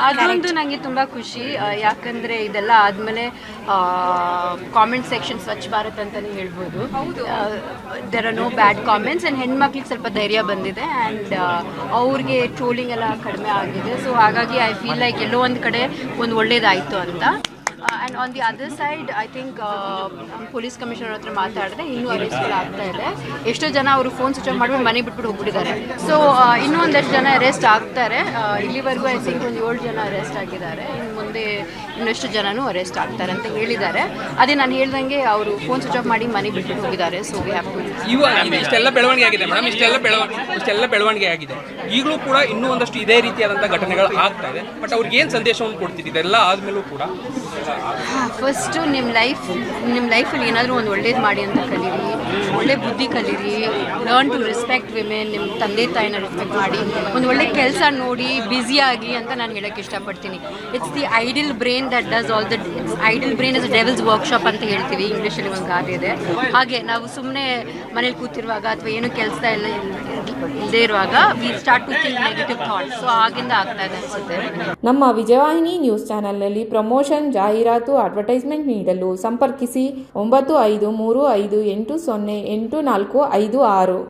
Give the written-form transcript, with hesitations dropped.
ಅದೊಂದು ನನಗೆ ತುಂಬ ಖುಷಿ. ಯಾಕಂದರೆ ಇದೆಲ್ಲ ಆದಮೇಲೆ ಕಾಮೆಂಟ್ ಸೆಕ್ಷನ್ ಸ್ವಚ್ಛ ಭಾರತ್ ಅಂತಲೇ ಹೇಳ್ಬೋದು. There are no bad comments and ಹೆಣ್ಮಕ್ಳಿಗೆ ಸ್ವಲ್ಪ ಧೈರ್ಯ ಬಂದಿದೆ ಆ್ಯಂಡ್ ಅವ್ರಿಗೆ ಟ್ರೋಲಿಂಗ್ ಎಲ್ಲ ಕಡಿಮೆ ಆಗಿದೆ. ಸೊ ಹಾಗಾಗಿ ಐ ಫೀಲ್ ಲೈಕ್ ಎಲ್ಲೋ ಒಂದು ಕಡೆ ಒಂದು ಒಳ್ಳೇದಾಯಿತು ಅಂತ. And on the other side I think police commissioner ಹತ್ರ ಮಾತಾಡಿದೆ, ಇನ್ನೂ ಅರೆಸ್ಟ್ಗಳು ಆಗ್ತಾ ಇದೆ. ಎಷ್ಟೋ ಜನ ಅವರು ಫೋನ್ ಸ್ವಿಚ್ ಆಫ್ ಮಾಡಿಬಿಟ್ಟು ಮನೆ ಬಿಟ್ಬಿಟ್ಟು ಹೋಗ್ಬಿಟ್ಟಿದ್ದಾರೆ. ಸೊ ಇನ್ನೂ ಒಂದಷ್ಟು ಜನ ಅರೆಸ್ಟ್ ಆಗ್ತಾರೆ. ಇಲ್ಲಿವರೆಗೂ ಐ ಥಿಂಕ್ ಒಂದು 7 ಜನ ಅರೆಸ್ಟ್ ಆಗಿದ್ದಾರೆ. ಇನ್ನು ಮುಂದೆ ಇನ್ನಷ್ಟು ಜನನೂ ಅರೆಸ್ಟ್ ಆಗ್ತಾರೆ ಅಂತ ಹೇಳಿದ್ದಾರೆ. ಅದೇ ನಾನು ಹೇಳ್ದಂಗೆ ಅವರು ಫೋನ್ ಸ್ವಿಚ್ ಆಫ್ ಮಾಡಿ ಮನೆ ಬಿಟ್ಬಿಟ್ಟು ಹೋಗಿದ್ದಾರೆ. ಸೊ ವಿ ಹ್ಯಾವ್ ಟು ಇಷ್ಟೆಲ್ಲ ಬೆಳವಣಿಗೆ ಆಗಿದೆ ಮೇಡಮ್, ಇಷ್ಟೆಲ್ಲ ಬೆಳವಣಿಗೆ ಆಗಿದೆ. ಈಗಲೂ ಕೂಡ ಇನ್ನೂ ಒಂದಷ್ಟು ಇದೇ ರೀತಿಯಾದಂಥ ಘಟನೆಗಳು ಆಗ್ತಾ ಇದೆ. ಬಟ್ ಅವ್ರಿಗೆ ಏನು ಸಂದೇಶವನ್ನು ಕೊಡ್ತಿದೆ ಇದೆಲ್ಲ ಆದಮೇಲೂ ಕೂಡ? ಫಸ್ಟು ನಿಮ್ಮ ಲೈಫಲ್ಲಿ ಏನಾದರೂ ಒಂದು ಒಳ್ಳೇದು ಮಾಡಿ ಅಂತ ಕಲೀರಿ, ಒಳ್ಳೆ ಬುದ್ಧಿ ಕಲೀರಿ, ಲರ್ನ್ ಟು ರೆಸ್ಪೆಕ್ಟ್ ವಿಮೆನ್. ನಿಮ್ಮ ತಂದೆ ತಾಯಿನ ರೆಸ್ಪೆಕ್ಟ್ ಮಾಡಿ ಒಂದು ಒಳ್ಳೆ ಕೆಲಸ ನೋಡಿ ಬ್ಯುಸಿಯಾಗಿ ಅಂತ ನಾನು ಹೇಳೋಕ್ಕೆ ಇಷ್ಟಪಡ್ತೀನಿ. It's the idle brain that does all the idle brain is devil's workshop ಅಂತ ಹೇಳ್ತೀವಿ ಇಂಗ್ಲೀಷಲ್ಲಿ ಒಂದು ಗಾದೆ ಇದೆ. ಹಾಗೆ ನಾವು ಸುಮ್ಮನೆ ಮನೇಲಿ ಕೂತಿರುವಾಗ ಅಥವಾ ಏನು ಕೆಲಸ ಎಲ್ಲ ಇಲ್ಲದೆ ಇರುವಾಗ we start to think negative thoughts. So ಆಗಿಂದ ಆಗ್ತಾ ಇದೆ ಅನಿಸುತ್ತೆ. ನಮ್ಮ ವಿಜಯವಾಹಿನಿ ನ್ಯೂಸ್ ಚಾನೆಲ್ನಲ್ಲಿ ಪ್ರಮೋಷನ್, ಜಾಹೀರಾತು, ಅಡ್ವರ್ಟೈಸ್ಮೆಂಟ್ ನೀಡಲು ಸಂಪರ್ಕಿಸಿ 9535808456.